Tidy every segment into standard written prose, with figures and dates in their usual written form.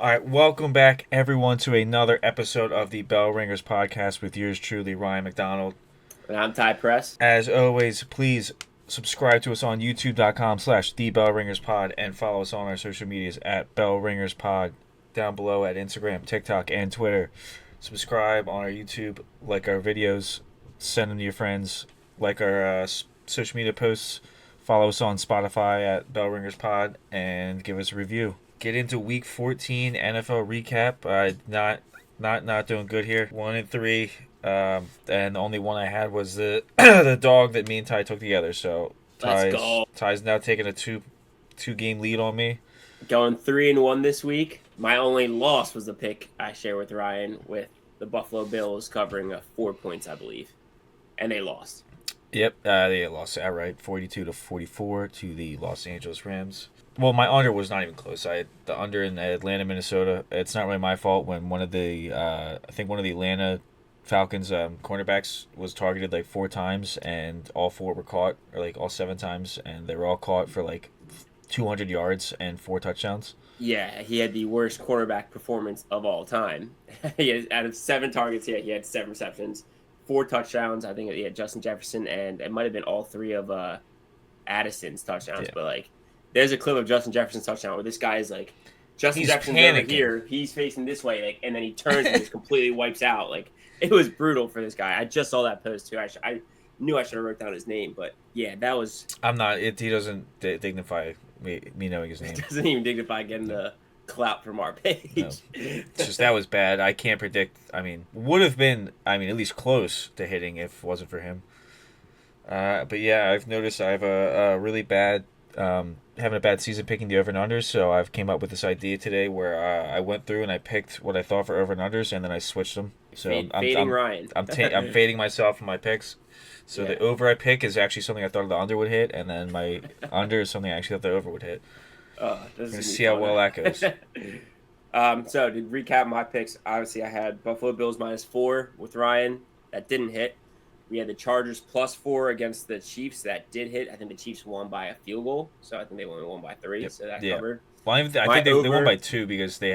All right, welcome back, everyone, to another episode of the Bell Ringers podcast with yours truly, Ryan McDonald. And I'm Ty Press. As always, please subscribe to us on youtube.com/the Bell Ringers Pod and follow us on our social medias at Bell Ringers Pod down below at Instagram, TikTok, and Twitter. Subscribe on our YouTube, like our videos, send them to your friends, like our social media posts, follow us on Spotify at Bell Ringers Pod, and give us a review. Get into Week 14 NFL recap. Not doing good here. 1-3, and the only one I had was the the dog that me and Ty took together. So Let's Ty's go. Ty's now taking a two game lead on me. Going 3-1 this week. My only loss was the pick I share with Ryan with the Buffalo Bills covering 4 points, I believe. And they lost. Yep, they lost outright, 42-44 to the Los Angeles Rams. Well, my under was not even close. I had the under in Atlanta, Minnesota. It's not really my fault when one of the I think one of the Atlanta Falcons cornerbacks was targeted like 4 times, and all four were caught, or like all 7 times, and they were all caught for like 200 yards and 4 touchdowns. Yeah, he had the worst quarterback performance of all time. Out of 7 targets, he had 7 receptions, 4 touchdowns. I think he had Justin Jefferson, and it might have been all 3 of Addison's touchdowns. Yeah. But like, there's a clip of Justin Jefferson's touchdown where this guy is like, Justin He's Jefferson's panicking. over here, he's facing this way, like, and then he turns and just completely wipes out. Like, it was brutal for this guy. I just saw that post too. I knew I should have wrote down his name, but yeah, that was. I'm not. He doesn't dignify me knowing his name. Doesn't even dignify getting the clout from our page. No. It's just that was bad. I can't predict. I mean, would have been. I mean, at least close to hitting if it wasn't for him. But yeah, I've noticed I have a really bad having a bad season picking the over and unders. So I've came up with this idea today where I went through and I picked what I thought for over and unders, and then I switched them. So Fading Ryan. I'm fading myself from my picks. So the over I pick is actually something I thought the under would hit, and then my under is something I actually thought the over would hit. We're gonna see how well that goes. So to recap my picks, obviously I had Buffalo Bills -4 with Ryan. That didn't hit. We had the Chargers +4 against the Chiefs. That did hit. I think the Chiefs won by a field goal, so I think they only won by 3. Yep. So that covered. Well, I think they won by 2 because they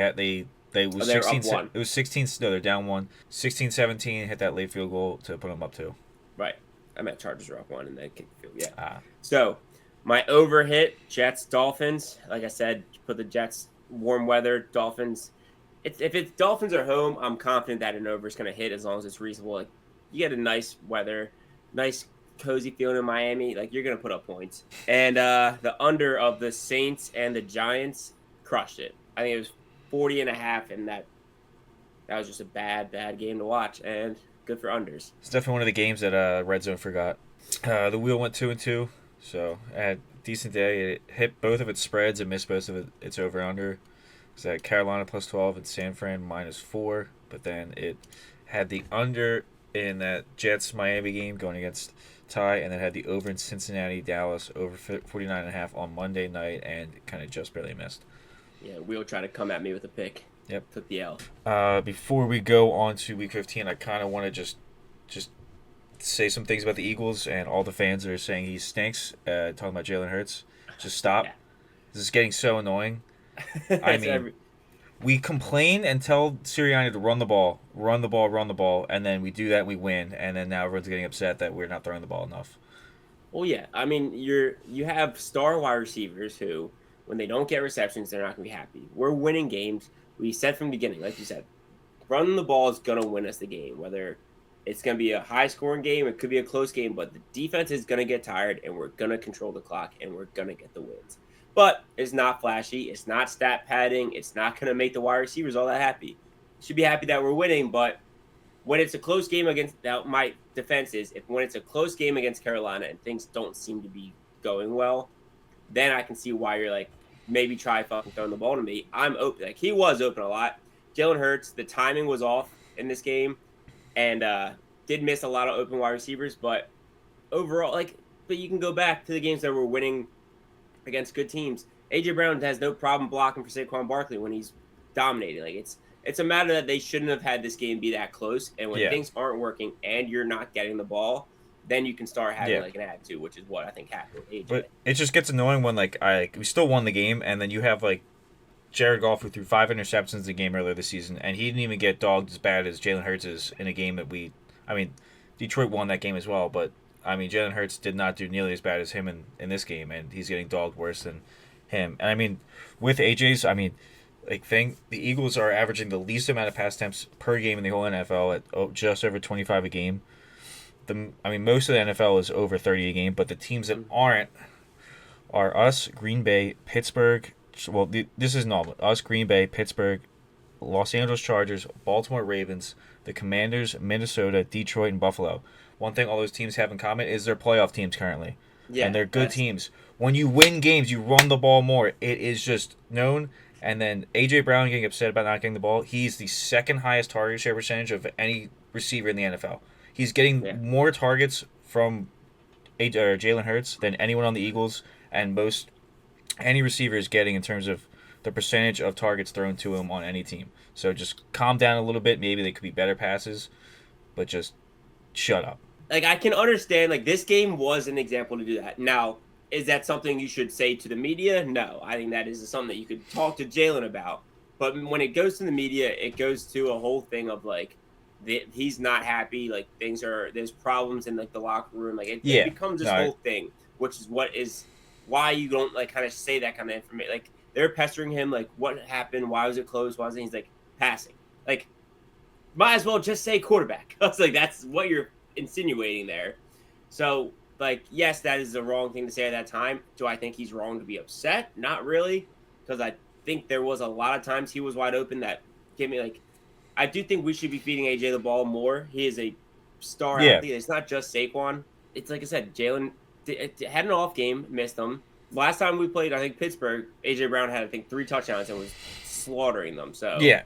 was 16. It was 16. No, they're down 1. 16-17 hit that late field goal to put them up 2. Right. I meant Chargers were up 1 and then kicked the field. Yeah. Ah. So my over hit Jets Dolphins. Like I said, put the Jets warm weather Dolphins. If it's Dolphins are home, I'm confident that an over is going to hit as long as it's reasonable. Like, you get a nice weather, nice cozy feeling in Miami, like you're gonna put up points. And the under of the Saints and the Giants crushed it. I think it was 40.5, and that was just a bad game to watch. And good for unders. It's definitely one of the games that Red Zone forgot. The wheel went 2-2, so I had a decent day. It hit both of its spreads and missed both of its over under. It's at Carolina +12 and San Fran -4, but then it had the under in that Jets Miami game going against Ty, and then had the over in Cincinnati Dallas over 49.5 on Monday night, and kind of just barely missed. Yeah, Wheel tried to come at me with a pick. Yep, took the L. Before we go on to Week 15, I kind of want to just say some things about the Eagles and all the fans that are saying he stinks. Talking about Jalen Hurts, just stop. Yeah. This is getting so annoying. I mean. We complain and tell Sirianni to run the ball, and then we do that and we win, and then now everyone's getting upset that we're not throwing the ball enough. Well, yeah. I mean, you have star wide receivers who, when they don't get receptions, they're not going to be happy. We're winning games. We said from the beginning, like you said, running the ball is going to win us the game, whether it's going to be a high-scoring game, it could be a close game, but the defense is going to get tired, and we're going to control the clock, and we're going to get the wins. But it's not flashy. It's not stat padding. It's not going to make the wide receivers all that happy. Should be happy that we're winning, but when it's a close game against my defense is when it's a close game against Carolina and things don't seem to be going well, then I can see why you're like, maybe try fucking throwing the ball to me. I'm open. Like, he was open a lot. Jalen Hurts, the timing was off in this game, and did miss a lot of open wide receivers, but overall, but you can go back to the games that were winning against good teams. AJ Brown has no problem blocking for Saquon Barkley when he's dominating. Like, it's a matter that they shouldn't have had this game be that close. And when things aren't working and you're not getting the ball, then you can start having like an attitude, which is what I think happened with AJ. But it just gets annoying when we still won the game, and then you have Jared Goff, who threw 5 interceptions in the game earlier this season, and he didn't even get dogged as bad as Jalen Hurts is in a game that I mean, Detroit won that game as well, but I mean, Jalen Hurts did not do nearly as bad as him in this game, and he's getting dogged worse than him. And I mean, with AJ's, the Eagles are averaging the least amount of pass attempts per game in the whole NFL at just over 25 a game. Most of the NFL is over 30 a game, but the teams that aren't are us, Green Bay, Pittsburgh. Well, this is normal. Us, Green Bay, Pittsburgh, Los Angeles Chargers, Baltimore Ravens, the Commanders, Minnesota, Detroit, and Buffalo. One thing all those teams have in common is they're playoff teams currently. Yeah, and they're good teams. When you win games, you run the ball more. It is just known. And then A.J. Brown getting upset about not getting the ball. He's the second highest target share percentage of any receiver in the NFL. He's getting more targets from Jalen Hurts than anyone on the Eagles, and any receiver is getting in terms of the percentage of targets thrown to him on any team. So just calm down a little bit. Maybe they could be better passes, but just shut up. Like, I can understand, like, this game was an example to do that. Now, is that something you should say to the media? No. I think that is something that you could talk to Jalen about. But when it goes to the media, it goes to a whole thing of, like, he's not happy. Like, there's problems in, like, the locker room. Like, it becomes this whole thing, which is why you don't, like, kind of say that kind of information. Like, they're pestering him, like, what happened? Why was it close? Why wasn't he? He's like, passing. Like, might as well just say quarterback. I was like, that's what you're insinuating there. So, like, yes, that is the wrong thing to say at that time. Do I think he's wrong to be upset? Not really, because I think there was a lot of times he was wide open that gave me, like, I do think we should be feeding AJ the ball more. He is a star athlete. It's not just Saquon. It's like I said, Jalen had an off game, missed them. Last time we played, I think, Pittsburgh, AJ Brown had, I think, 3 touchdowns and was slaughtering them. So yeah.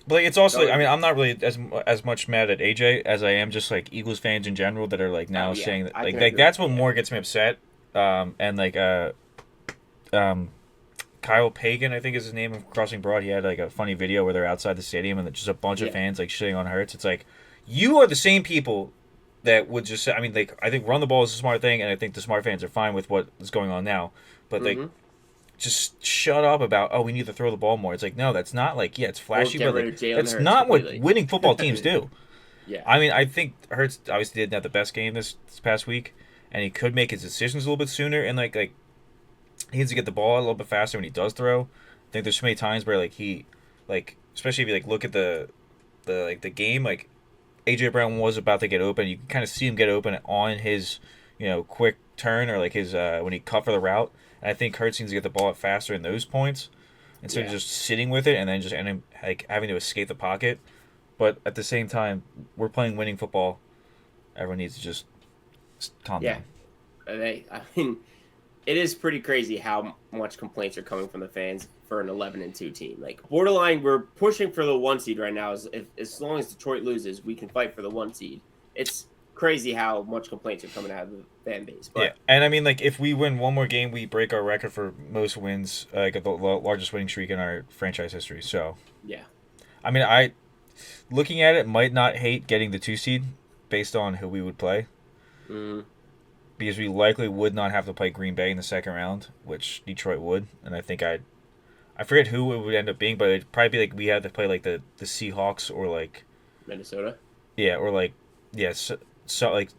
But like, it's also, I'm not really as much mad at AJ as I am just like Eagles fans in general that are like now saying that like that's what more gets me upset. And like Kyle Pagan, I think is his name, of Crossing Broad. He had like a funny video where they're outside the stadium and just a bunch of fans like shitting on Hurts. It's like, you are the same people that would just say, I think run the ball is a smart thing, and I think the smart fans are fine with what is going on now. But like, just shut up about, we need to throw the ball more. It's like, no, that's not like, it's flashy, but like, that's not what winning football teams do. Yeah. I think Hurts obviously didn't have the best game this past week, and he could make his decisions a little bit sooner, and like he needs to get the ball out a little bit faster when he does throw. I think there's so many times where like he, like, especially if you like look at the game, like AJ Brown was about to get open. You can kind of see him get open on his, quick turn, or like his when he cut for the route. And I think Hurts needs to get the ball out faster in those points instead of just sitting with it and then just having to escape the pocket. But at the same time, we're playing winning football. Everyone needs to just calm down. It is pretty crazy how much complaints are coming from the fans for an 11-2 team. Like, borderline, we're pushing for the 1 seed right now. As long as Detroit loses, we can fight for the 1 seed. It's crazy how much complaints are coming out of the fan base. But, and if we win one more game, we break our record for most wins, like the largest winning streak in our franchise history. So I looking at it, might not hate getting the 2 seed based on who we would play, because we likely would not have to play Green Bay in the second round, which Detroit would, and I think I forget who it would end up being, but it'd probably be like we had to play like the Seahawks or like Minnesota. Or like So like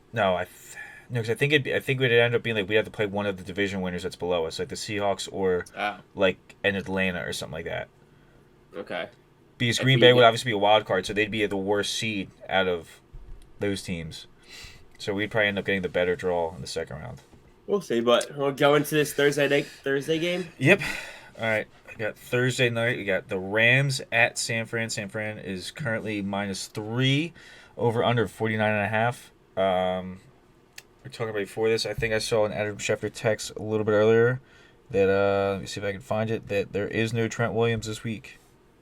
because I think it would end up being like we have to play one of the division winners that's below us, like the Seahawks or like an Atlanta or something like that. Okay. Because Green Bay would obviously be a wild card, so they'd be the worst seed out of those teams. So we'd probably end up getting the better draw in the second round. We'll see, but we'll go into this Thursday game. Yep. All right. We got Thursday night. We got the Rams at San Fran. San Fran is currently -3, over under 49.5. We're talking about before this. I think I saw an Adam Schefter text a little bit earlier that let me see if I can find it, that there is no Trent Williams this week.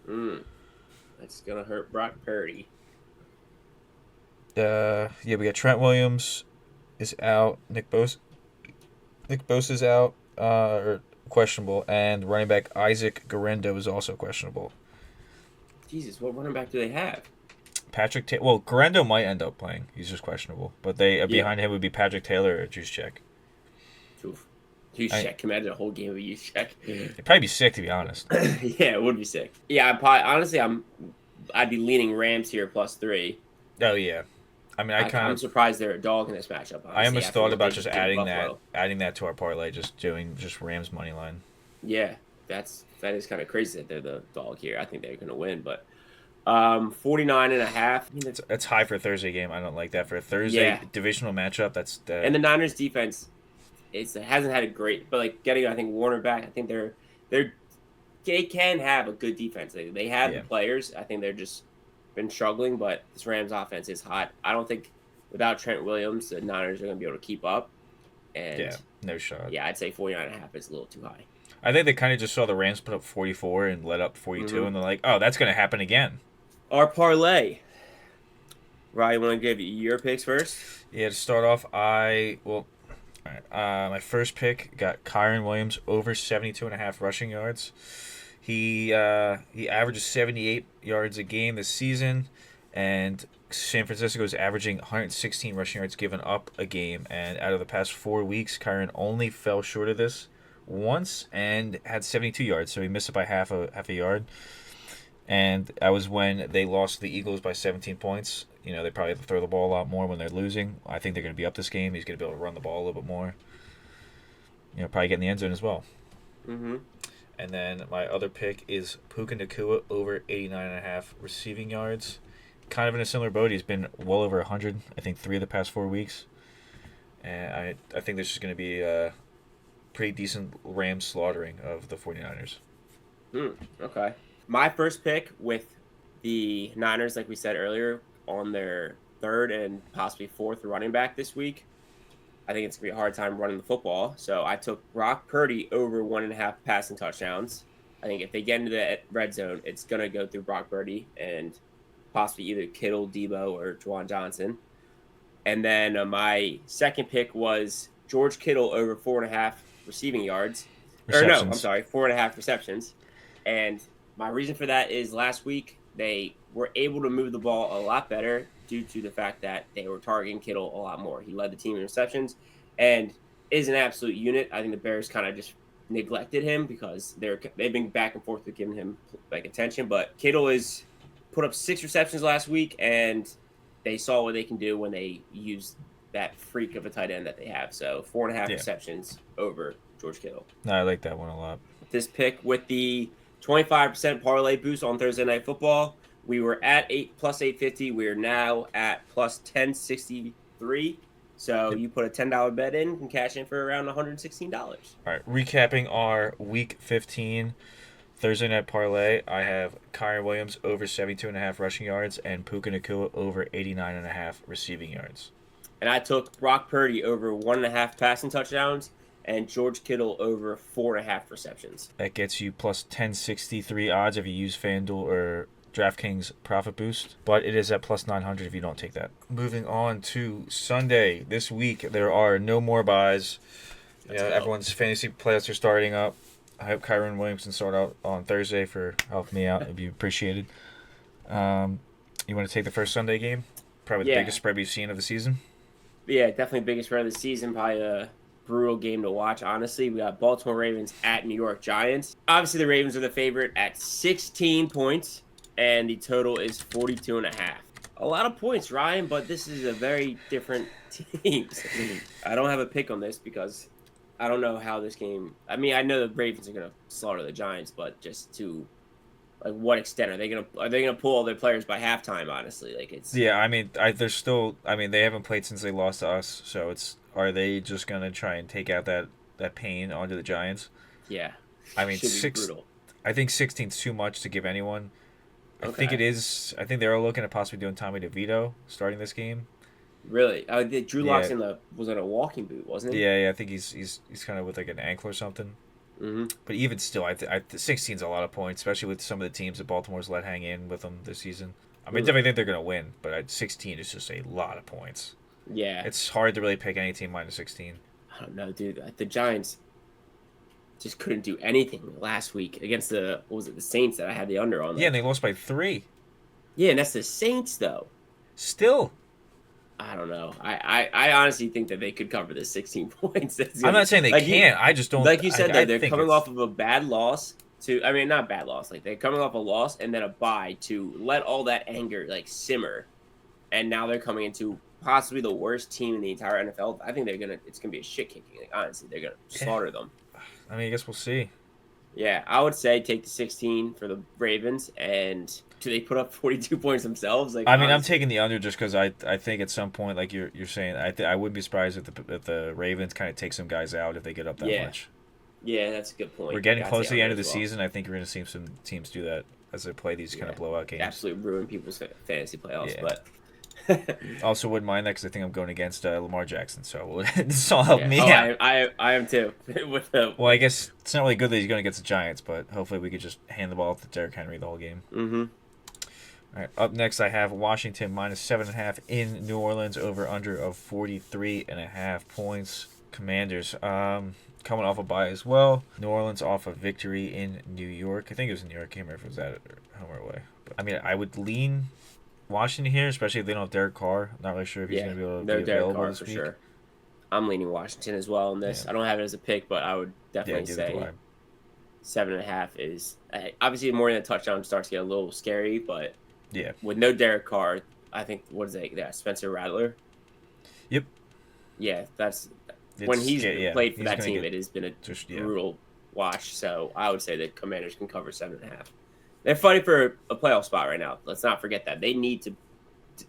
That's gonna hurt Brock Purdy. We got Trent Williams is out. Nick Bosa is out, or questionable, and running back Isaac Guerrero is also questionable. Jesus, what running back do they have? Guerrero might end up playing. He's just questionable. But behind him would be Patrick Taylor or Juszczyk. Oof. Juszczyk, imagine a whole game of Juszczyk. It'd probably be sick, to be honest. Yeah, it would be sick. Yeah, I'd be leaning Rams here +3. Oh yeah, I mean, I'm surprised they're a dog in this matchup. Honestly, I almost after thought what about they just did to adding Buffalo. that to our parlay, just doing just Rams money line. Yeah, that is kind of crazy that they're the dog here. I think they're going to win, but 49.5. I mean, That's high for a Thursday game. I don't like that for a Thursday divisional matchup. And the Niners defense, it hasn't had a great, but like getting I think Warner back, I think they can have a good defense. They have the players. I think they're just been struggling, but this Rams offense is hot. I don't think without Trent Williams, the Niners are going to be able to keep up. And no shot. Yeah, I'd say 49.5 is a little too high. I think they kind of just saw the Rams put up 44 and let up 42, and they're like, "Oh, that's going to happen again." Our parlay. Ryan, want to give your picks first? Yeah, to start off, my first pick got Kyren Williams over 72.5 rushing yards. He averages 78 yards a game this season, and San Francisco is averaging 116 rushing yards given up a game. And out of the past 4 weeks, Kyren only fell short of this once and had 72 yards, so he missed it by half a yard. And that was when they lost the Eagles by 17 points. You know, they probably have to throw the ball a lot more when they're losing. I think they're going to be up this game. He's going to be able to run the ball a little bit more. You know, probably get in the end zone as well. Mm-hmm. And then my other pick is Puka Nacua over 89.5 receiving yards. Kind of in a similar boat. He's been well over 100, I think 3 of the past 4 weeks. And I think this is going to be a pretty decent Rams slaughtering of the 49ers. Okay. My first pick with the Niners, like we said earlier, on their third and possibly fourth running back this week. I think it's going to be a hard time running the football. So I took Brock Purdy over 1.5 passing touchdowns. I think if they get into the red zone, it's going to go through Brock Purdy and possibly either Kittle, Debo, or Juwan Johnson. And then my second pick was George Kittle over 4.5 receiving yards. Receptions. Or no, I'm sorry, 4.5 receptions. And my reason for that is last week they were able to move the ball a lot better due to the fact that they were targeting Kittle a lot more. He led the team in receptions and is an absolute unit. I think the Bears kind of just neglected him because they've been back and forth with giving him like attention. But Kittle is put up 6 receptions last week, and they saw what they can do when they use that freak of a tight end that they have. So 4.5 receptions over George Kittle. No, I like that one a lot. This pick with the 25% parlay boost on Thursday Night Football. We were at plus 850. We are now at plus 1063. So you put a $10 bet in and cash in for around $116. All right, recapping our Week 15 Thursday Night Parlay, I have Kyren Williams over 72.5 rushing yards and Puka Nacua over 89.5 receiving yards. And I took Brock Purdy over 1.5 passing touchdowns and George Kittle over 4.5 receptions. That gets you plus 1063 odds if you use FanDuel or DraftKings Profit Boost, but it is at plus 900 if you don't take that. Moving on to Sunday. This week, there are no more buys. Everyone's fantasy playoffs are starting up. I hope Kyren Williams can start out on Thursday for helping me out. It'd be appreciated. You want to take the first Sunday game? Probably the biggest spread we've seen of the season. Yeah, definitely biggest spread of the season. Probably a brutal game to watch, honestly. We got Baltimore Ravens at New York Giants. Obviously, the Ravens are the favorite at 16 points, and the total is 42.5. A lot of points, Ryan, but this is a very different team. I don't have a pick on this because I don't know how this game... I mean, I know the Ravens are going to slaughter the Giants, but just to... Like, what extent are they gonna pull all their players by halftime? Honestly, like it's. Yeah, I mean, they're still. I mean, they haven't played since they lost to us, so it's. Are they just gonna try and take out that pain onto the Giants? Yeah. I mean, I think 16 is too much to give anyone. I think it is. I think they were looking at possibly doing Tommy DeVito starting this game. Really? Drew Lock's was in a walking boot, wasn't he? Yeah. I think he's kind of with like an ankle or something. Mm-hmm. But even still, 16 is a lot of points, especially with some of the teams that Baltimore's let hang in with them this season. I mean, I definitely think they're going to win, but 16 is just a lot of points. Yeah. It's hard to really pick any team minus 16. I don't know, dude. The Giants just couldn't do anything last week against the Saints that I had the under on them. Yeah, and they lost by 3. Yeah, and that's the Saints, though. Still. I don't know. I honestly think that they could cover this 16 points. I'm not saying they can't. I just don't. Like you said, though, I they're think coming it's, off of a bad loss to. I mean, not bad loss. Like they're coming off a loss and then a bye to let all that anger like simmer, and now they're coming into possibly the worst team in the entire NFL. I think they're gonna. It's gonna be a shit kicking. Like, honestly, they're gonna slaughter them. I mean, I guess we'll see. Yeah, I would say take the 16 for the Ravens, and do they put up 42 points themselves? Like, I mean, I'm taking the under just because I think at some point, like you're saying, I wouldn't be surprised if the Ravens kind of take some guys out if they get up that much. Yeah, that's a good point. We're getting close to the end of the season. I think you're going to see some teams do that as they play these kind of blowout games. Absolutely ruin people's fantasy playoffs, but. Also wouldn't mind that because I think I'm going against Lamar Jackson, so this will help me out. I am too. Well, I guess it's not really good that he's going against the Giants, but hopefully we could just hand the ball off to Derrick Henry the whole game. Mm-hmm. All right, up next I have Washington minus 7.5 in New Orleans, over under of 43.5 points. Commanders coming off a bye as well. New Orleans off a victory in New York. I think it was in New York. I can't remember if it was at home or away. But, I mean, I would lean Washington here, especially if they don't have Derek Carr. Not really sure if he's going to be able to be available this week. Sure. I'm leaning Washington as well in this. I don't have it as a pick, but I would definitely say 7.5 is obviously more than a touchdown starts to get a little scary, but with no Derek Carr, I think what is it? Yeah, Spencer Rattler. Yep. Yeah, when he's played for that team. It has been a brutal watch. So I would say the Commanders can cover 7.5. They're fighting for a playoff spot right now. Let's not forget that. They need to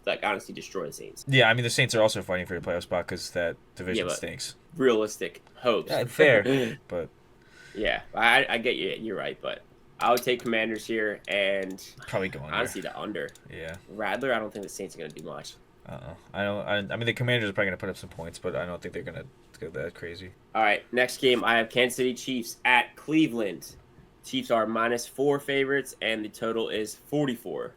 like, honestly destroy the Saints. Yeah, I mean, the Saints are also fighting for a playoff spot because that division stinks. Realistic hopes. Yeah, fair, but... Yeah, I get you. You're right, but I would take Commanders here and... Probably go under. Honestly, the under. Yeah. Rattler, I don't think the Saints are going to do much. I mean, the Commanders are probably going to put up some points, but I don't think they're going to go that crazy. All right, next game, I have Kansas City Chiefs at Cleveland. Chiefs are -4 favorites, and the total is 44.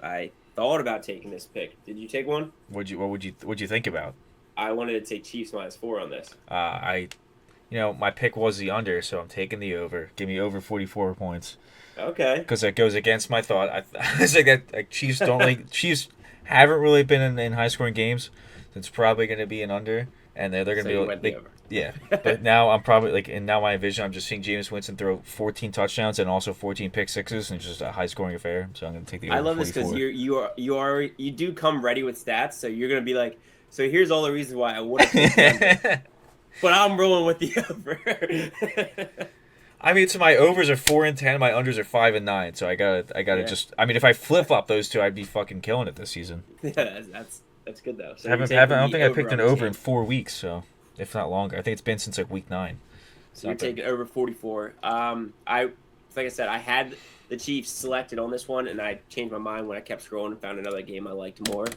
I thought about taking this pick. Did you take one? What would you think about? I wanted to take Chiefs -4 on this. My pick was the under, so I'm taking the over. Give me over 44 points. Okay. Because that goes against my thought. I was like Chiefs don't like Chiefs haven't really been in high scoring games. So it's probably going to be an under, and they're going to be over. Yeah, but now I'm probably in my vision, I'm just seeing Jameis Winston throw 14 touchdowns and also 14 pick sixes, and it's just a high scoring affair. So I'm going to take the over. I love 44. This because you do come ready with stats, so you're going to be like, so here's all the reasons why I would have. But I'm rolling with the over. I mean, so my overs are 4 and 10, my unders are 5 and 9. So I gotta just. I mean, if I flip flop those two, I'd be fucking killing it this season. Yeah, that's good though. So I don't think I picked an over in 4 weeks, so if not longer. I think it's been since like week 9. So you're taking over 44. Like I said, I had the Chiefs selected on this one, and I changed my mind when I kept scrolling and found another game I liked more.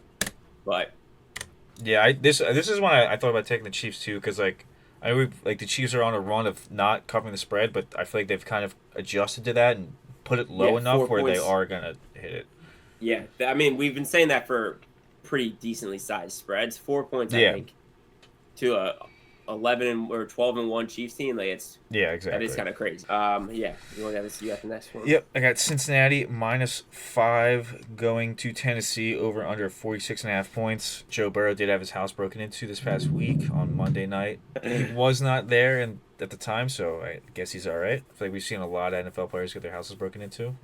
But yeah, this is when I thought about taking the Chiefs too, because the Chiefs are on a run of not covering the spread, but I feel like they've kind of adjusted to that and put it low enough where they are gonna hit it. Yeah, I mean, we've been saying that for pretty decently sized spreads. 4 points, I think, to a 11 or 12-1 Chiefs team. Like exactly. That is kind of crazy. Yeah, you got the next one. Yep, I got Cincinnati -5 going to Tennessee, over under 46.5 points. Joe Burrow did have his house broken into this past week on Monday night. He was not there at the time, so I guess he's all right. I feel like we've seen a lot of NFL players get their houses broken into.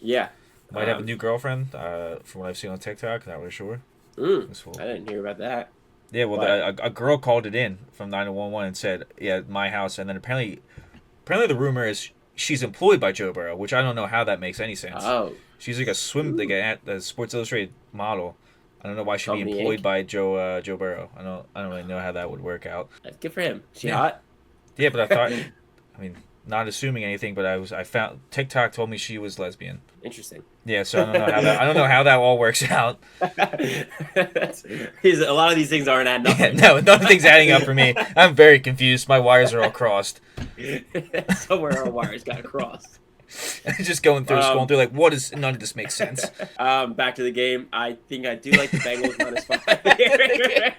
Yeah. Might have a new girlfriend, from what I've seen on TikTok. Not really sure. I didn't hear about that. Yeah, well, a girl called it in from 911 and said, "Yeah, my house." And then apparently the rumor is she's employed by Joe Burrow, which I don't know how that makes any sense. Oh, she's like a Sports Illustrated model. I don't know why she'd be employed by Joe Burrow. I don't really know how that would work out. That's good for him. She hot? Yeah, but I thought, I mean, not assuming anything, but I found TikTok told me she was lesbian. Interesting. Yeah, so I don't know how that all works out. A lot of these things aren't adding up. Yeah, no, nothing's adding up for me. I'm very confused. My wires are all crossed. Somewhere our wires got crossed. Just going through, scrolling through, like, none of this makes sense. Back to the game. I think I do like the Bengals -5 here.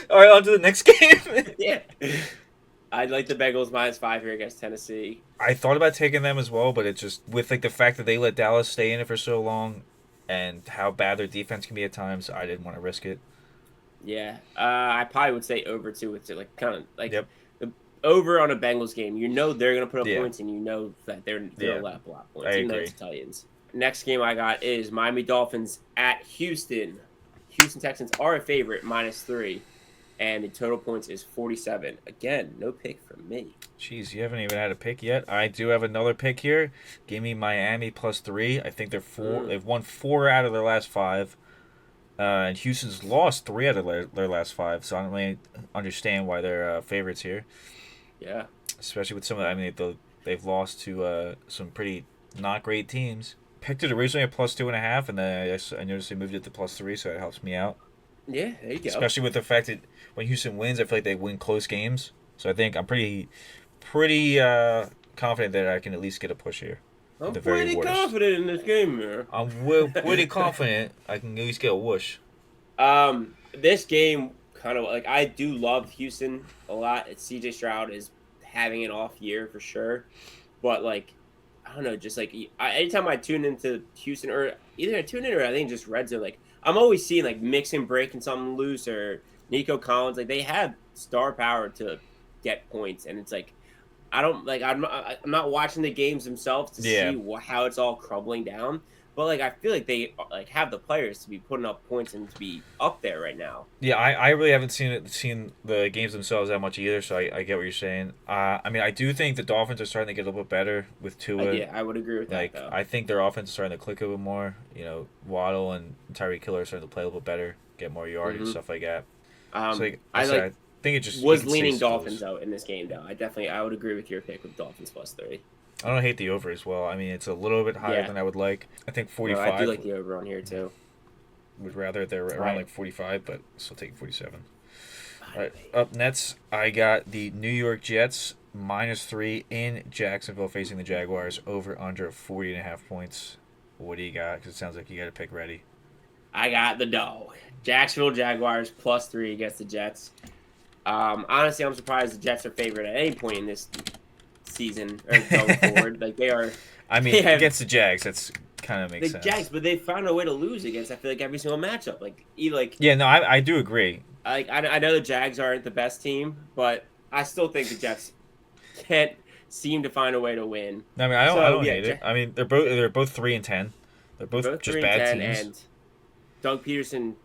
All right, on to the next game. Yeah. I'd like the Bengals -5 here against Tennessee. I thought about taking them as well, but it's just with the fact that they let Dallas stay in it for so long, and how bad their defense can be at times, I didn't want to risk it. Yeah, I probably would say over too. With like kind of like Yep. the over on a Bengals game. You know they're gonna put up Yeah. points, and you know that they're gonna Yeah. let up a lot of I points. Even though agree. it's Titans. Next game I got is Miami Dolphins at Houston. Houston Texans are a favorite, -3, and the total points is 47. Again, no pick from me. Jeez, you haven't even had a pick yet. I do have another pick here. Give me Miami +3. I think they're four. They've won 4 out of their last 5. And Houston's lost 3 out of their last 5, so I don't really understand why they're favorites here. Yeah. Especially with some of they've lost to some pretty not great teams. Picked it originally at +2.5, and then I noticed they moved it to +3, so it helps me out. Yeah, there you go. Especially with the fact that when Houston wins, I feel like they win close games. So I think I'm pretty confident that I can at least get a push here. I'm pretty confident in this game here. I'm pretty confident I can at least get a whoosh. This game kind of like I do love Houston a lot. CJ Stroud is having an off year for sure, but like I don't know, just like anytime I tune into Houston or either I tune in or I think just Red Zone, like I'm always seeing like Mixon breaking something loose or Nico Collins. Like they have star power to get points, and it's like I don't like I'm not watching the games themselves to see how it's all crumbling down. But like I feel like they like have the players to be putting up points and to be up there right now. Yeah, I really haven't seen the games themselves that much either, so I get what you're saying. I mean, I do think the Dolphins are starting to get a little bit better with Tua. Yeah, I would agree with like, that, though. I think their offense is starting to click a bit more. You know, Waddle and Tyreek Hill are starting to play a little bit better, get more yardage, stuff like that. So like, I think it just was leaning Dolphins out in this game, though. I would agree with your pick with Dolphins +3. I don't hate the over as well. I mean, it's a little bit higher than I would like. I think 45. No, I do like the over on here, too. Would rather they're around like 45, but still taking 47. All right, up next, I got the New York Jets -3 in Jacksonville facing the Jaguars over under 40.5 points. What do you got? Because it sounds like you got a pick ready. I got the dog. Jacksonville Jaguars +3 against the Jets. Honestly, I'm surprised the Jets are favored at any point in this season or going forward. Like they are. I mean, against the Jags, that's kind of makes sense. The Jags, but they found a way to lose against. I feel like every single matchup. Yeah, no, I do agree. I know the Jags aren't the best team, but I still think the Jets can't seem to find a way to win. I mean, I don't hate it. I mean, they're both 3-10. They're both just bad teams. And Doug Peterson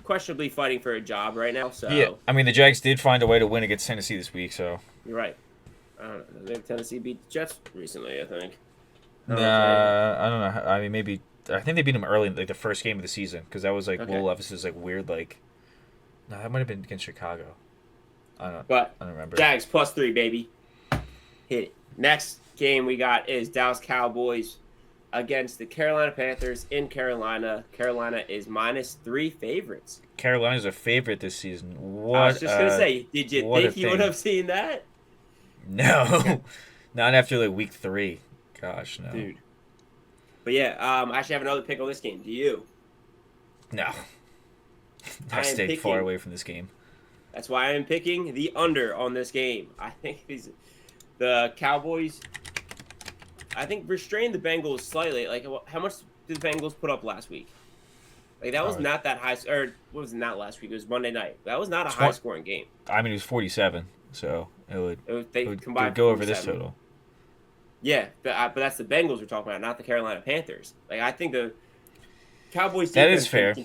questionably fighting for a job right now. So yeah, I mean, the Jags did find a way to win against Tennessee this week. So you're right. I don't know. They have Tennessee beat the Jets recently, I think. I don't know. I mean, maybe I think they beat them early in like the first game of the season because that was like Will Levis's like weird like. No, that might have been against Chicago. I don't remember. Jags +3, baby. Hit it. Next game we got is Dallas Cowboys against the Carolina Panthers in Carolina. Carolina is -3 favorites. Carolina's a favorite this season. What? I was just gonna say, did you think you would have seen that? No, not after like week 3. Gosh, no. Dude. But yeah, I actually have another pick on this game. Do you? No. I stay far away from this game. That's why I am picking the under on this game. I think the Cowboys, restrained the Bengals slightly. Like, how much did the Bengals put up last week? Like, that was not that high. Or, what was not last week? It was Monday night. That was not a high-scoring game. I mean, it was 47, so it would combined go over this total. Yeah, but that's the Bengals we're talking about, not the Carolina Panthers. Like, I think the Cowboys defense... That is fair.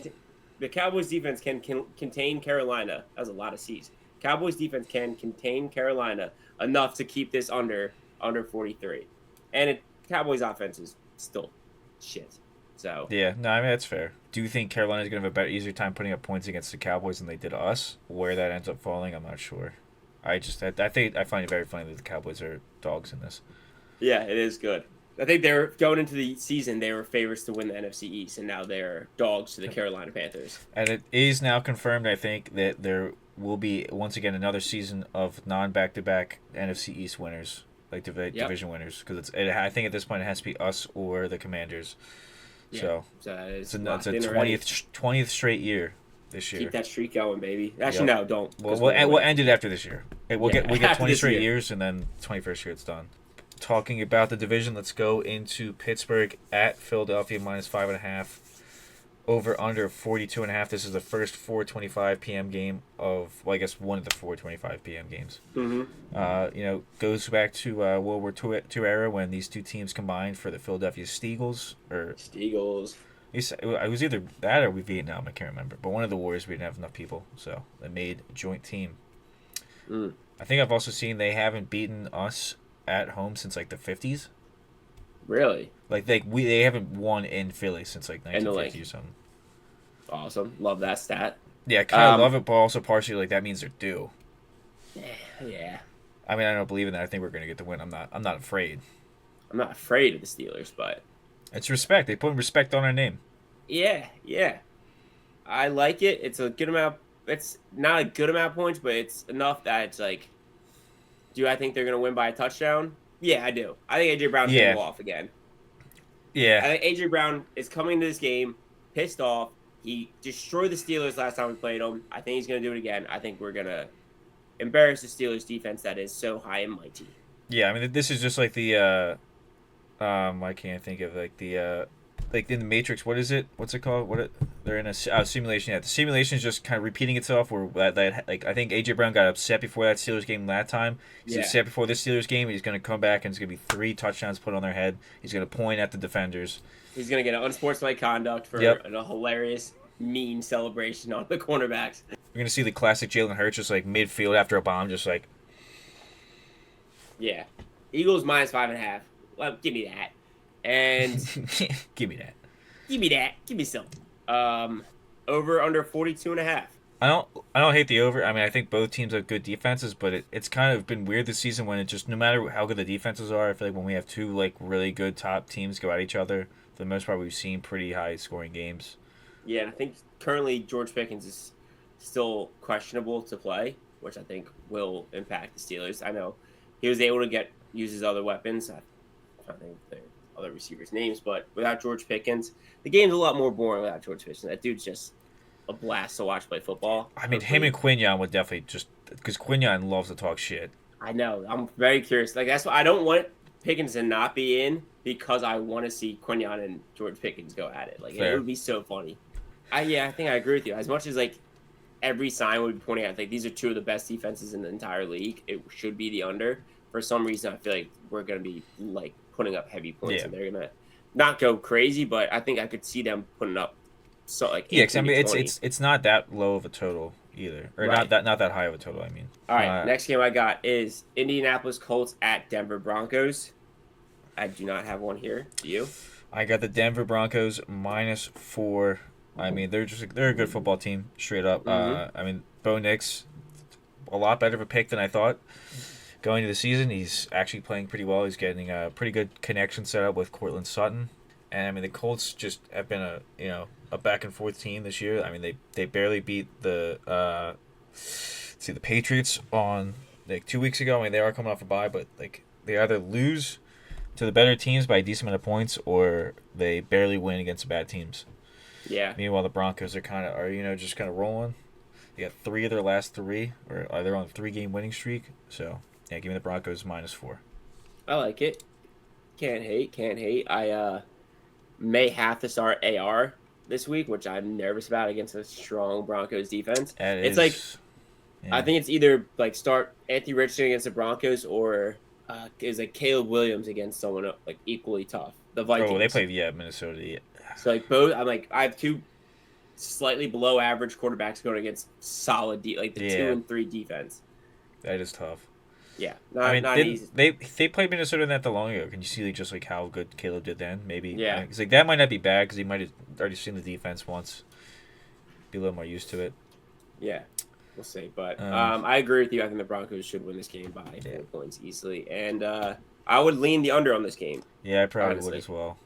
The Cowboys defense can contain Carolina. That was a lot of C's. Cowboys defense can contain Carolina enough to keep this under 43. And Cowboys offense is still shit. So yeah, no, I mean that's fair. Do you think Carolina's gonna have a easier time putting up points against the Cowboys than they did us? Where that ends up falling, I'm not sure. I find it very funny that the Cowboys are dogs in this. Yeah, it is good. I think they were going into the season. They were favorites to win the NFC East, and now they're dogs to the Carolina Panthers. And it is now confirmed, I think, that there will be once again another season of non-back-to-back NFC East winners, like division winners, because I think at this point it has to be us or the Commanders. Yeah, so it's a 20th straight year this year. Keep that streak going, baby. Actually, no, don't. We'll end it after this year. We'll get 20 straight years, and then 21st year it's done. talking about the division, let's go into Pittsburgh at Philadelphia -5.5. Over under 42.5. This is the first 4:25 p.m. game of, well, I guess one of the 4:25 p.m. games. Mm-hmm. Goes back to World War II era when these two teams combined for the Philadelphia Steagles, or Steagles. it was either that or Vietnam. I can't remember, but one of the wars we didn't have enough people, so they made a joint team. I think I've also seen they haven't beaten us at home since like the 50s. Really? Like they haven't won in Philly since like 1950 or something. Awesome. Love that stat. Yeah, I kind of love it, but also partially like that means they're due. Yeah. I mean, I don't believe in that. I think we're gonna get the win. I'm not afraid. I'm not afraid of the Steelers, but It's respect. They put respect on our name. yeah. I like it. It's a good amount. It's not a good amount of points, but it's enough that it's like, do I think they're gonna win by a touchdown? Yeah, I do. I think AJ Brown's gonna go off again. Yeah. I think AJ Brown is coming into this game pissed off. He destroyed the Steelers last time we played them. I think he's going to do it again. I think we're going to embarrass the Steelers defense that is so high and mighty. Yeah, I mean, this is just like the, I can't think of like the, like in the Matrix, what is it? What's it called? They're in a simulation. Yeah, the simulation is just kind of repeating itself. Where that like I think AJ Brown got upset before that Steelers game that time. He's upset before this Steelers game. He's going to come back and it's going to be 3 touchdowns put on their head. He's going to point at the defenders. He's going to get an unsportsmanlike conduct for a hilarious, mean celebration on the cornerbacks. We're going to see the classic Jalen Hurts just like midfield after a bomb, just like. Yeah, Eagles -5.5. Well, give me that. And give me that. Give me that. Give me some. Over under 42.5. I don't hate the over. I mean, I think both teams have good defenses, but it's kind of been weird this season when it just, no matter how good the defenses are, I feel like when we have two like really good top teams go at each other, for the most part we've seen pretty high scoring games. Yeah, and I think currently George Pickens is still questionable to play, which I think will impact the Steelers. I know he was able to use his other weapons. I think they're other receivers' names, but without George Pickens, the game's a lot more boring without George Pickens. That dude's just a blast to watch play football. I mean, him and Quinyon would definitely just, because Quinyon loves to talk shit. I know. I'm very curious. Like, that's why I don't want Pickens to not be in, because I want to see Quinyon and George Pickens go at it. Like, It would be so funny. I think I agree with you. As much as like every sign would be pointing out, like these are two of the best defenses in the entire league, it should be the under. For some reason, I feel like we're gonna be like putting up heavy points, and they're gonna not go crazy, but I think I could see them putting up because I mean it's not that low of a total either, or not that high of a total. I mean. All right, next game I got is Indianapolis Colts at Denver Broncos. I do not have one here. Do you? I got the Denver Broncos -4. I mean, they're a good football team, straight up. I mean, Bo Nix, a lot better of a pick than I thought. Going into the season, he's actually playing pretty well. He's getting a pretty good connection set up with Cortland Sutton, and I mean the Colts just have been a back and forth team this year. I mean they barely beat the the Patriots on like 2 weeks ago. I mean they are coming off a bye, but like they either lose to the better teams by a decent amount of points, or they barely win against the bad teams. Yeah. Meanwhile, the Broncos are just kind of rolling. They got 3 of their last 3, or they're on a 3-game winning streak. So yeah, give me the Broncos -4. I like it. Can't hate. I may have to start AR this week, which I'm nervous about against a strong Broncos defense. I think it's either like start Anthony Richardson against the Broncos, or is like Caleb Williams against someone like equally tough. The Vikings. Oh, they played Minnesota. Yeah. So like both, I have 2 slightly below average quarterbacks going against solid 2 and 3 defense. That is tough. Yeah, not easy. They played Minnesota not that long ago. Can you see just like how good Caleb did then? Maybe. Yeah. Because like that might not be bad, because he might have already seen the defense once. Be a little more used to it. Yeah, we'll see. But I agree with you. I think the Broncos should win this game by 4 points easily, and I would lean the under on this game. Yeah, I probably would as well.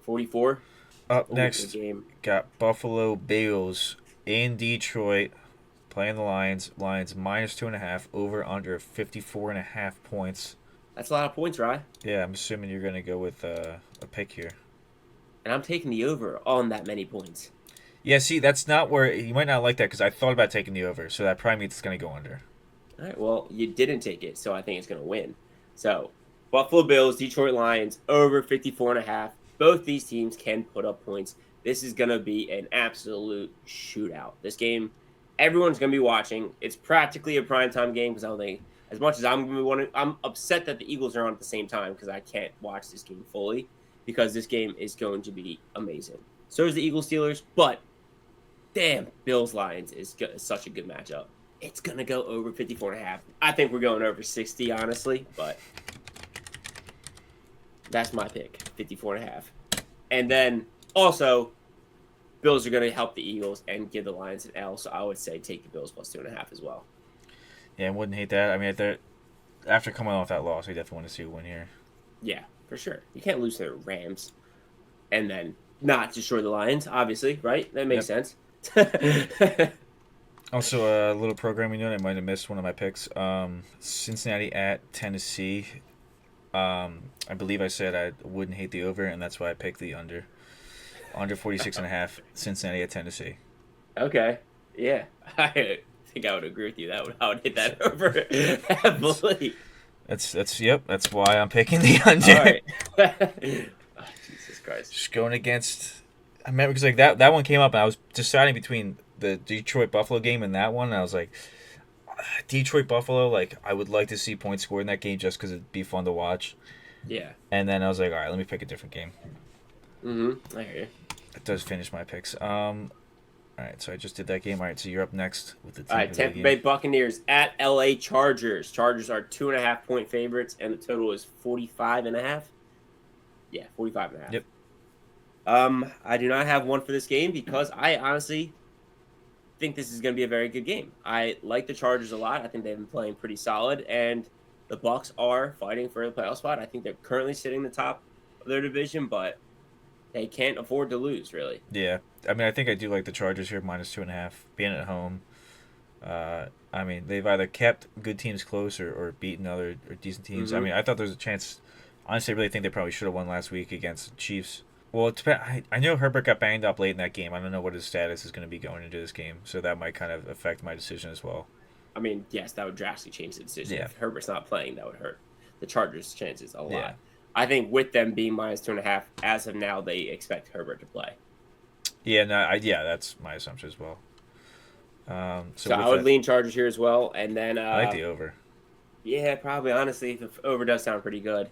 44. Up next, got Buffalo Bills in Detroit, playing the Lions. Lions -2.5, over under 54.5 points. That's a lot of points, right? Yeah, I'm assuming you're going to go with a pick here. And I'm taking the over on that many points. Yeah, see, that's not where you might not like that, because I thought about taking the over, so that probably means it's going to go under. All right, well, you didn't take it, so I think it's going to win. So, Buffalo Bills, Detroit Lions, over 54.5. Both these teams can put up points. This is going to be an absolute shootout. This game, everyone's going to be watching. It's practically a primetime game because I don't think, as much as I'm going to be wanting, I'm upset that the Eagles are on at the same time because I can't watch this game fully because this game is going to be amazing. So is the Eagles Steelers, but damn, Bills Lions is such a good matchup. It's going to go over 54.5. I think we're going over 60, honestly, but that's my pick, 54.5. And then also, Bills are going to help the Eagles and give the Lions an L, so I would say take the Bills plus 2.5 as well. Yeah, I wouldn't hate that. I mean, after coming off that loss, we definitely want to see a win here. Yeah, for sure. You can't lose to the Rams and then not destroy the Lions, obviously, right? That makes sense. Also, a little programming note. I might have missed one of my picks. Cincinnati at Tennessee. I believe I said I wouldn't hate the over, and that's why I picked the under. Under 46.5. Cincinnati at Tennessee. Okay. Yeah. I think I would agree with you. I would hit that over heavily. That's why I'm picking the under. All right. Oh, Jesus Christ. Just going against. I remember because like that one came up, and I was deciding between the Detroit Buffalo game and that one, and I was like, Detroit Buffalo. Like I would like to see points scored in that game just because it'd be fun to watch. Yeah. And then I was like, all right, let me pick a different game. I hear you. It does finish my picks. All right, so I just did that game. All right, so you're up next with the team. All right, Tampa Bay Buccaneers at LA Chargers. Chargers are 2.5-point favorites, and the total is 45.5. Yeah, 45.5. Yep. I do not have one for this game because I honestly think this is going to be a very good game. I like the Chargers a lot. I think they've been playing pretty solid, and the Bucs are fighting for the playoff spot. I think they're currently sitting the top of their division, but they can't afford to lose, really. Yeah. I mean, I think I do like the Chargers here, minus 2.5, being at home. I mean, they've either kept good teams close or beaten other or decent teams. I mean, I thought there was a chance. Honestly, I really think they probably should have won last week against the Chiefs. Well, I know Herbert got banged up late in that game. I don't know what his status is going to be going into this game, so that might kind of affect my decision as well. I mean, yes, that would drastically change the decision. Yeah. If Herbert's not playing, that would hurt the Chargers' chances a lot. Yeah. I think with them being minus 2.5, as of now, they expect Herbert to play. Yeah, that's my assumption as well. So I would lean Chargers here as well, and then I like the over. Yeah, probably. Honestly, the over does sound pretty good.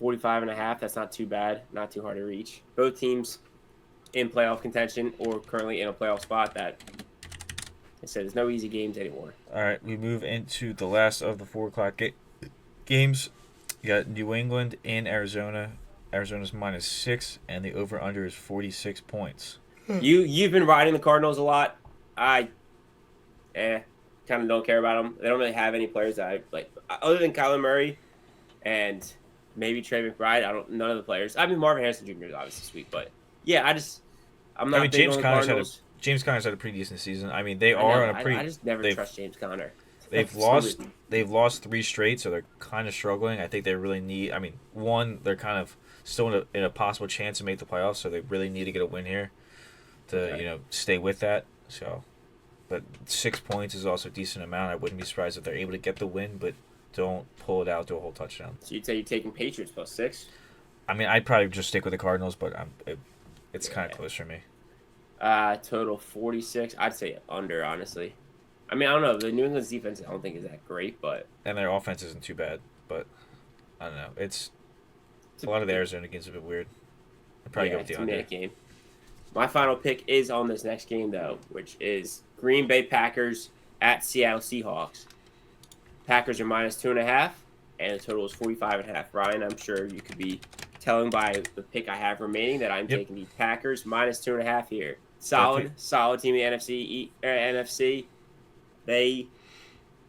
45.5. That's not too bad. Not too hard to reach. Both teams in playoff contention or currently in a playoff spot. That I said, there's no easy games anymore. All right, we move into the last of the 4:00 games. You got New England in Arizona. Arizona's minus 6, and the over/under is 46 points. You've been riding the Cardinals a lot. I kind of don't care about them. They don't really have any players that I like other than Kyler Murray and maybe Trey McBride. None of the players. I mean, Marvin Harrison Jr. is obviously sweet, but yeah, I'm not. I mean, James Conner's had a pretty decent season. I mean, they are on a pretty. I just never trust James Conner. They've lost 3 straight, so they're kind of struggling. I think they really need. I mean, one, they're kind of still in a possible chance to make the playoffs, so they really need to get a win here to stay with that. So, but 6 points is also a decent amount. I wouldn't be surprised if they're able to get the win, but don't pull it out to a whole touchdown. So you'd say you're taking Patriots plus 6? I mean, I'd probably just stick with the Cardinals, but it's kind of close for me. Total 46. I'd say under, honestly. I mean, I don't know. The New England's defense, I don't think is that great, but and their offense isn't too bad. But I don't know. It's a lot of the Arizona games are a bit weird. I'd probably go with the under. Game. My final pick is on this next game, though, which is Green Bay Packers at Seattle Seahawks. Packers are minus 2.5, and the total is 45.5. Ryan, I'm sure you could be telling by the pick I have remaining that I'm taking the Packers minus 2.5 here. Solid team in the NFC. They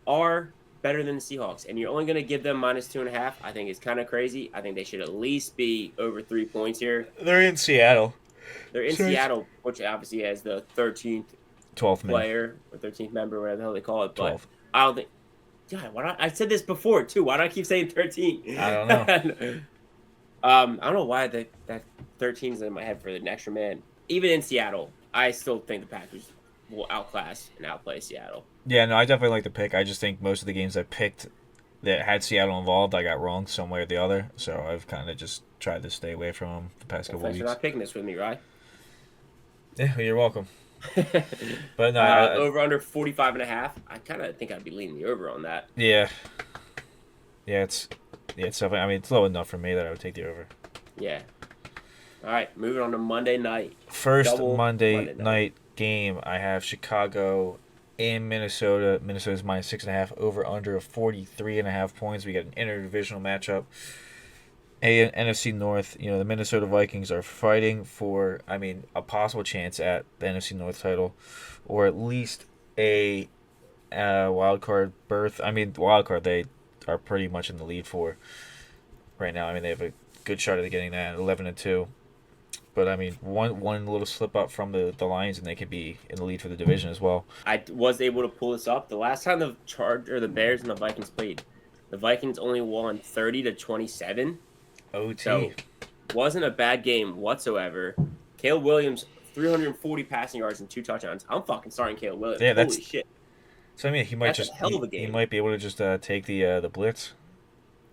are better than the Seahawks, and you're only going to give them minus 2.5. I think it's kind of crazy. I think they should at least be over 3 points here. They're in Seattle. Seattle, which obviously has the 13th 12th player or 13th member, whatever the hell they call it. But 12. I don't think. God, I said this before too. Why do I keep saying 13? I don't know. I don't know why that 13 is in my head for the extra man. Even in Seattle, I still think the Packers will outclass and outplay Seattle. Yeah, no, I definitely like the pick. I just think most of the games I picked that had Seattle involved, I got wrong some way or the other. So I've kind of just tried to stay away from them the past Well, couple thanks for weeks. not picking this with me, right? Yeah, you're welcome. But no, Over under 45.5. I kind of think I'd be leaning the over on that. yeah, it's definitely. I mean, it's low enough for me that I would take the over. Yeah. All right, moving on to Monday night. First Double Monday night game, I have Chicago in Minnesota. Minnesota's minus 6.5, over under of 43.5 points. We got an interdivisional matchup. NFC North, the Minnesota Vikings are fighting for, a possible chance at the NFC North title, or at least a wild card berth. Wild card they are pretty much in the lead for right now. They have a good shot at getting that 11-2. But one little slip up from the Lions, and they could be in the lead for the division as well. I was able to pull this up. The last time the Bears and the Vikings played, the Vikings only won 30-27. OT. So, wasn't a bad game whatsoever. Caleb Williams, 340 passing yards and 2 touchdowns. I'm fucking starting Caleb Williams. Yeah, Holy shit. So he might That's a hell of a game. He might be able to just take the blitz.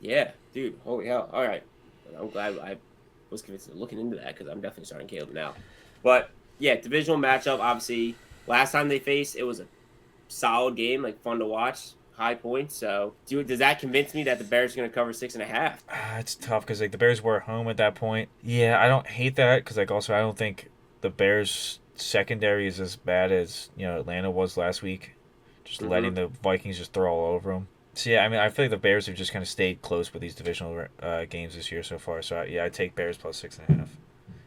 Yeah, dude. Holy hell. All right. I'm glad I was convinced of looking into that because I'm definitely starting Caleb now. But yeah, divisional matchup. Obviously, last time they faced, it was a solid game, like fun to watch. High points. So, does that convince me that the Bears are going to cover 6.5? It's tough because the Bears were at home at that point. Yeah, I don't hate that because also I don't think the Bears secondary is as bad as Atlanta was last week. Just letting the Vikings just throw all over them. So yeah, I feel like the Bears have just kind of stayed close with these divisional games this year so far. So I take Bears plus 6.5.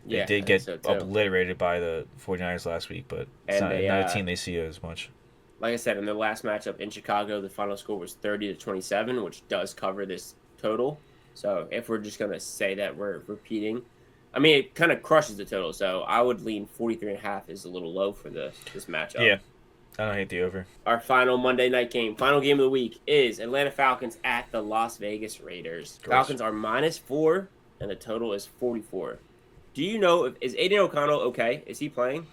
They did get obliterated by the 49ers last week, but it's not a team they see as much. Like I said, in their last matchup in Chicago, the final score was 30-27, which does cover this total. So if we're just going to say that we're repeating, it kind of crushes the total. So I would lean 43.5 is a little low for this matchup. Yeah, I don't hate the over. Our final Monday night game, final game of the week, is Atlanta Falcons at the Las Vegas Raiders. Gross. Falcons are -4, and the total is 44. Do you know, is Aiden O'Connell okay? Is he playing?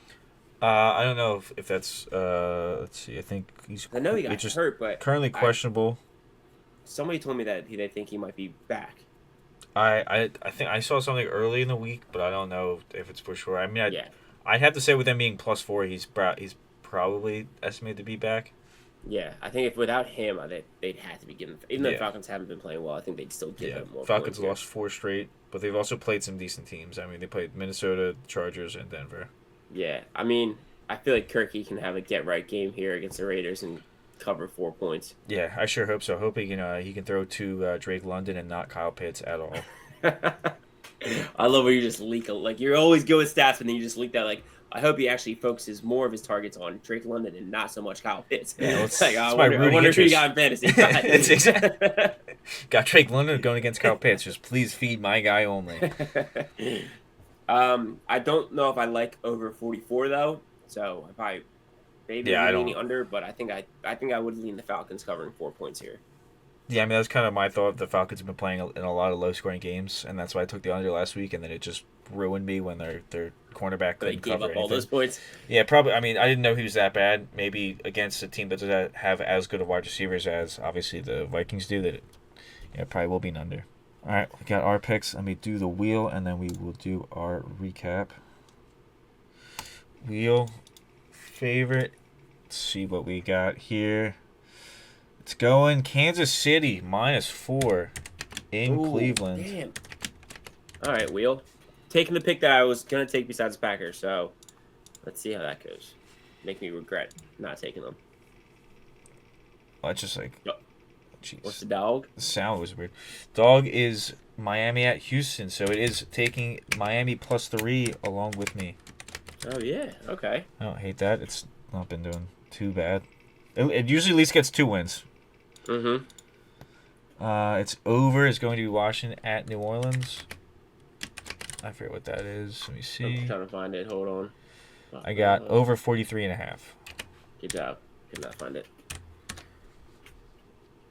I don't know if that's let's see. I think I know he got hurt, but currently questionable. Somebody told me that they think he might be back. I think I saw something early in the week, but I don't know if it's for sure. I'd have to say with them being +4, he's probably estimated to be back. Yeah, I think if without him, they'd have to be given. Even though the Falcons haven't been playing well, I think they'd still give him more. Falcons lost 4 straight, but they've also played some decent teams. They played Minnesota, Chargers, and Denver. Yeah, I feel like Kirky can have a get-right game here against the Raiders and cover 4 points. Yeah, I sure hope so. Hoping he can throw to Drake London and not Kyle Pitts at all. I love when you just leak you're always good with stats, and then you just leak that I hope he actually focuses more of his targets on Drake London and not so much Kyle Pitts. Yeah, I wonder who you got in fantasy. It's exactly. Got Drake London going against Kyle Pitts. Just please feed my guy only. I don't know if I like over 44 though, so if I leaning under, but I think I would lean the Falcons covering 4 points here. Yeah, that's kind of my thought. The Falcons have been playing in a lot of low-scoring games, and that's why I took the under last week, and then it just ruined me when their cornerback couldn't cover anything. All those points. Yeah, probably. I didn't know he was that bad. Maybe against a team that doesn't have as good of wide receivers as obviously the Vikings do, that it probably will be an under. All right, we got our picks. Let me do the wheel, and then we will do our recap. Wheel favorite. Let's see what we got here. It's going Kansas City -4 in Cleveland. Damn. All right, Wheel. Taking the pick that I was going to take besides the Packers, so let's see how that goes. Make me regret not taking them. Well, it's just Jeez. What's the dog? The sound was weird. Dog is Miami at Houston, so it is taking Miami +3 along with me. Oh, yeah. Okay. I don't hate that. It's not been doing too bad. It usually at least gets 2 wins. Mm-hmm. It's over. It's going to be Washington at New Orleans. I forget what that is. Let me see. I'm trying to find it. Hold on. I got over 43.5. Good job. Could not find it.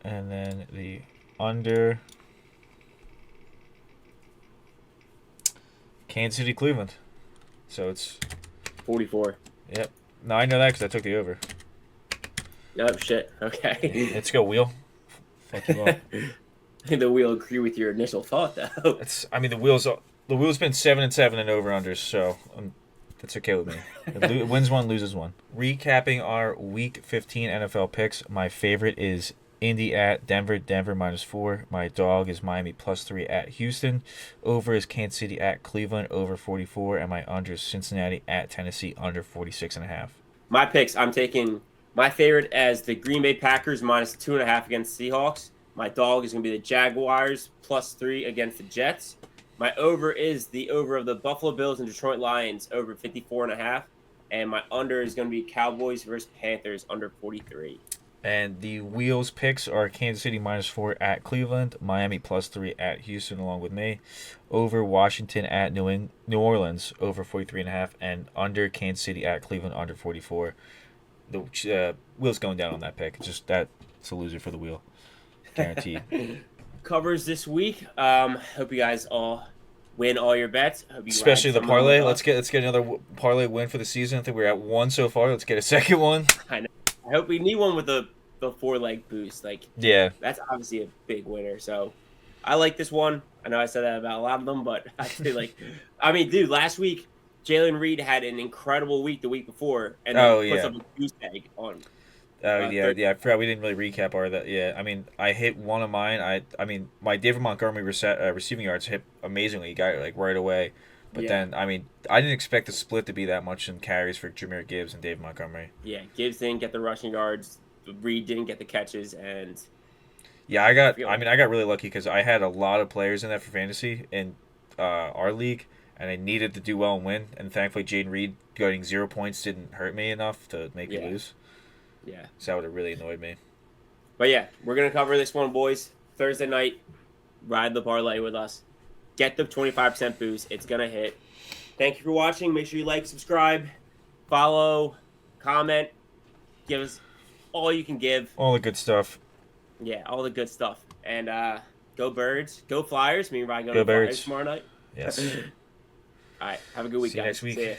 And then the under. Kansas City, Cleveland. So it's 44. Yep. No, I know that because I took the over. Oh, shit. Okay. Let's go, Wheel. Fuck you up. The wheel agree with your initial thought though. I mean, the wheel's been 7-7 and over unders, so that's okay with me. It wins one, loses one. Recapping our Week 15 NFL picks, my favorite is Indy at Denver, Denver -4. My dog is Miami +3 at Houston. Over is Kansas City at Cleveland, over 44, and my under is Cincinnati at Tennessee, under 46.5. My picks, I'm taking my favorite as the Green Bay Packers -2.5 against Seahawks. My dog is going to be the Jaguars +3 against the Jets. My over is the over of the Buffalo Bills and Detroit Lions over 54.5. And my under is going to be Cowboys versus Panthers under 43. And the wheels picks are Kansas City -4 at Cleveland, Miami +3 at Houston, along with me. Over Washington at New Orleans, over 43.5, and under Kansas City at Cleveland, under 44. The wheel's going down on that pick. That's a loser for the wheel, guaranteed. Covers this week. Hope you guys all win all your bets. Hope you Especially the parlay. Let's get another parlay win for the season. I think we're at one so far. Let's get a second one. I know. I hope we need one with the 4-leg boost. Yeah, that's obviously a big winner. So I like this one. I know I said that about a lot of them, but I feel dude, last week Jalen Reed had an incredible week the week before, and then puts up a goose egg on. I forgot we didn't really recap our that. Yeah, I mean, I hit one of mine. I mean, my David Montgomery receiving yards hit amazingly. He got it right away. But then, I mean, I didn't expect the split to be that much in carries for Jahmyr Gibbs and David Montgomery. Yeah, Gibbs didn't get the rushing yards. Reed didn't get the catches, and I got really lucky because I had a lot of players in that for fantasy in our league, and I needed to do well and win. And thankfully, Jaden Reed getting 0 points didn't hurt me enough to make me lose. Yeah, so that would have really annoyed me. But yeah, we're gonna cover this one, boys. Thursday night, ride the parlay with us. Get the 25% boost. It's gonna hit. Thank you for watching. Make sure you like, subscribe, follow, comment, give us all you can give. All the good stuff. Yeah, all the good stuff. And go Birds, go Flyers. Me and Ryan go to Flyers tomorrow night. Yes. All right, have a good week, See you guys. next week. See ya.